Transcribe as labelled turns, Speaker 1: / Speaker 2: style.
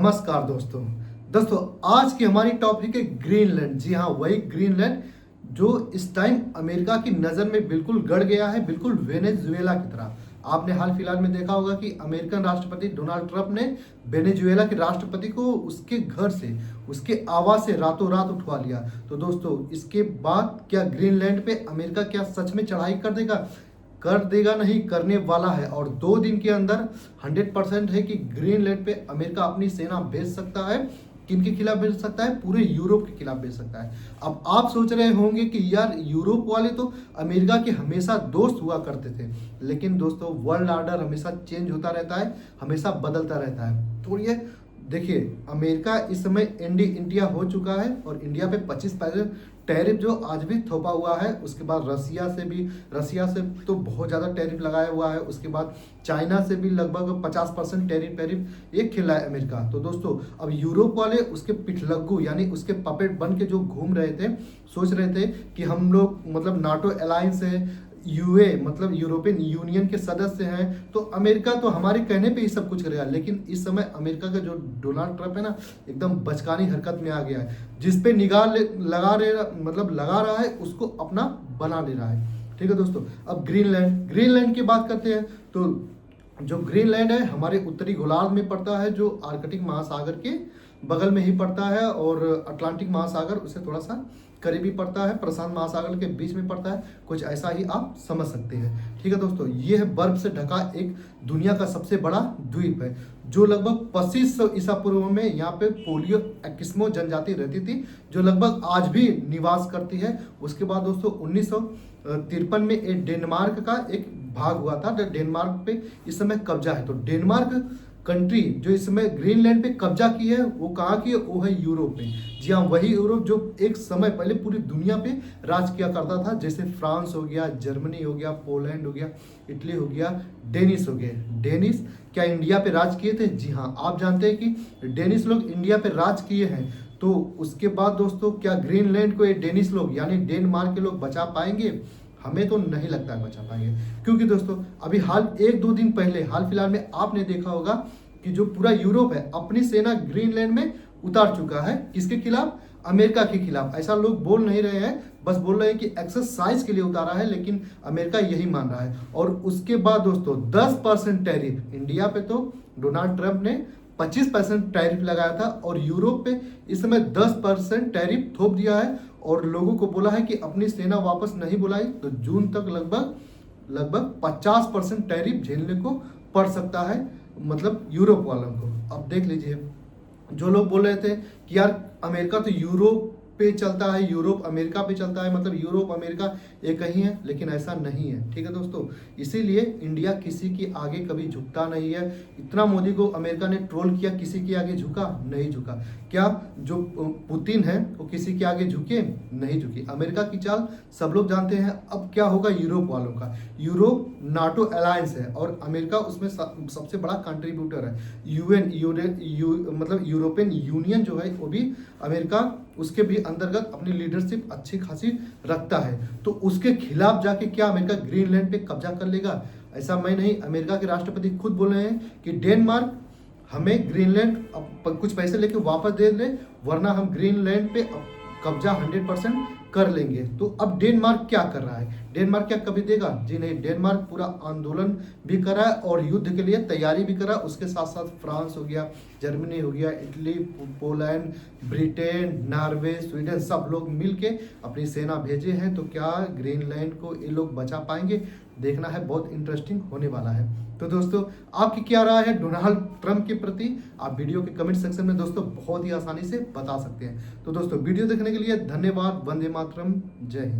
Speaker 1: नमस्कार दोस्तों। आज की हमारी टॉपिक है ग्रीनलैंड। जी हाँ, वही ग्रीनलैंड जो इस टाइम अमेरिका की नज़र में बिल्कुल गड़ गया है, बिल्कुल वेनेजुएला की तरह। आपने हाल फिलहाल में देखा होगा कि अमेरिकन राष्ट्रपति डोनाल्ड ट्रंप ने वेनेजुएला के राष्ट्रपति को उसके घर से, उसके आवास से रातों रात उठवा लिया। तो दोस्तों, इसके बाद क्या ग्रीनलैंड पे अमेरिका क्या सच में चढ़ाई कर देगा? नहीं, करने वाला है। और 2 दिन के अंदर 100% है कि ग्रीनलैंड पे अमेरिका अपनी सेना भेज सकता है। किन के खिलाफ भेज सकता है? पूरे यूरोप के खिलाफ भेज सकता है। अब आप सोच रहे होंगे कि यार, यूरोप वाले तो अमेरिका के हमेशा दोस्त हुआ करते थे। लेकिन दोस्तों, वर्ल्ड ऑर्डर हमेशा चेंज होता रहता है, हमेशा बदलता रहता है। तो ये देखिए, अमेरिका इस समय एंटी इंडिया हो चुका है और इंडिया पे 25% टैरिफ जो आज भी थोपा हुआ है। उसके बाद रसिया से तो बहुत ज़्यादा टैरिफ लगाया हुआ है। उसके बाद चाइना से भी लगभग 50% टैरिफ एक खिला है अमेरिका। तो दोस्तों, अब यूरोप वाले उसके पिठलग्गू यानी उसके पपेट बन के जो घूम रहे थे, सोच रहे थे कि हम लोग मतलब नाटो अलायंस है, यूए मतलब यूरोपियन यूनियन के सदस्य हैं, तो अमेरिका तो हमारे कहने पे ही सब कुछ करेगा। लेकिन इस समय अमेरिका का जो डोनाल्ड ट्रंप है ना, एकदम बचकानी हरकत में आ गया है। जिस पे लगा रहा है, उसको अपना बना ले रहा है। ठीक है दोस्तों, अब ग्रीनलैंड की बात करते हैं। तो जो ग्रीनलैंड है हमारे उत्तरी गोलार्ध में पड़ता है, जो आर्कटिक महासागर के बगल में ही पड़ता है, और अटलांटिक महासागर उससे थोड़ा सा करीबी पड़ता है, प्रशांत महासागर के बीच में पड़ता है। कुछ ऐसा ही आप समझ सकते हैं। ठीक है दोस्तों, ये है बर्फ से ढका एक दुनिया का सबसे बड़ा द्वीप है, जो लगभग 2500 ईसा पूर्व में यहाँ पे पोलियो एस्किमो जनजाति रहती थी, जो लगभग आज भी निवास करती है। उसके बाद दोस्तों 1953 में एक डेनमार्क का एक भाग हुआ था। डेनमार्क पे इस समय कब्जा है। तो डेनमार्क कंट्री जो इस समय ग्रीनलैंड पे कब्जा की है, वो कहाँ की है? वो है यूरोप में। जी हाँ, वही यूरोप जो एक समय पहले पूरी दुनिया पे राज किया करता था। जैसे फ्रांस हो गया, जर्मनी हो गया, पोलैंड हो गया, इटली हो गया, डेनिस हो गए। डेनिस क्या इंडिया पे राज किए थे? जी हाँ, आप जानते हैं कि डेनिस लोग इंडिया पे राज किए हैं। तो उसके बाद दोस्तों, क्या ग्रीनलैंड को ये डेनिस लोग यानी डेनमार्क के लोग बचा पाएंगे? हमें तो नहीं लगता है बचा पाएंगे। क्योंकि दोस्तों, अभी हाल 1-2 दिन पहले हाल फिलहाल में आपने देखा होगा कि जो पूरा यूरोप है अपनी सेना ग्रीनलैंड में उतार चुका है। किसके खिलाफ? अमेरिका के खिलाफ। ऐसा लोग बोल नहीं रहे हैं, बस बोल रहे हैं कि एक्सरसाइज के लिए उतारा है, लेकिन अमेरिका यही मान रहा है। और उसके बाद दोस्तों 10% टैरिफ इंडिया पे तो डोनाल्ड ट्रंप ने 25% टैरिफ लगाया था, और यूरोप पे इस समय 10% टैरिफ थोप दिया है। और लोगों को बोला है कि अपनी सेना वापस नहीं बुलाई तो जून तक लगभग 50% टैरिफ झेलने को पड़ सकता है, मतलब यूरोप वालों को। अब देख लीजिए, जो लोग बोल रहे थे कि यार अमेरिका तो यूरोप पे चलता है, यूरोप अमेरिका पे चलता है, मतलब यूरोप अमेरिका एक ही है, लेकिन ऐसा नहीं है। ठीक है दोस्तों, इसीलिए इंडिया किसी के आगे कभी झुकता नहीं है। इतना मोदी को अमेरिका ने ट्रोल किया, किसी के आगे झुका? नहीं झुका। क्या जो पुतिन है वो किसी के आगे झुके? नहीं झुके। अमेरिका की चाल सब लोग जानते हैं। अब क्या होगा यूरोप वालों का? यूरोप नाटो अलायंस है और अमेरिका उसमें सबसे बड़ा कंट्रीब्यूटर है। मतलब यूरोपियन यूनियन जो है वो भी अमेरिका उसके भी अंतर्गत अपनी लीडरशिप अच्छी खासी रखता है। तो उसके खिलाफ जाके क्या अमेरिका ग्रीनलैंड पे कब्जा कर लेगा? ऐसा मैं नहीं, अमेरिका के राष्ट्रपति खुद बोल रहे हैं कि डेनमार्क हमें ग्रीनलैंड कुछ पैसे लेके वापस दे दे, वरना हम ग्रीनलैंड पे कब्जा 100% कर लेंगे। तो अब डेनमार्क क्या कर रहा है? डेनमार्क क्या कभी देगा? जी नहीं, डेनमार्क पूरा आंदोलन भी कर रहा है और युद्ध के लिए तैयारी भी कर रहा है। उसके साथ साथ फ्रांस हो गया, जर्मनी हो गया, Italy, Poland, Britain, Norway, Sweden, सब लोग मिलके अपनी सेना भेजे हैं। तो क्या ग्रीनलैंड को ये लोग बचा पाएंगे? देखना है, बहुत इंटरेस्टिंग होने वाला है। तो दोस्तों, आपकी क्या राय है डोनाल्ड ट्रंप के प्रति? आप वीडियो के कमेंट सेक्शन में दोस्तों बहुत ही आसानी से बता सकते हैं। तो दोस्तों, वीडियो देखने के लिए धन्यवाद। वंदे मातरम, जय हिंद।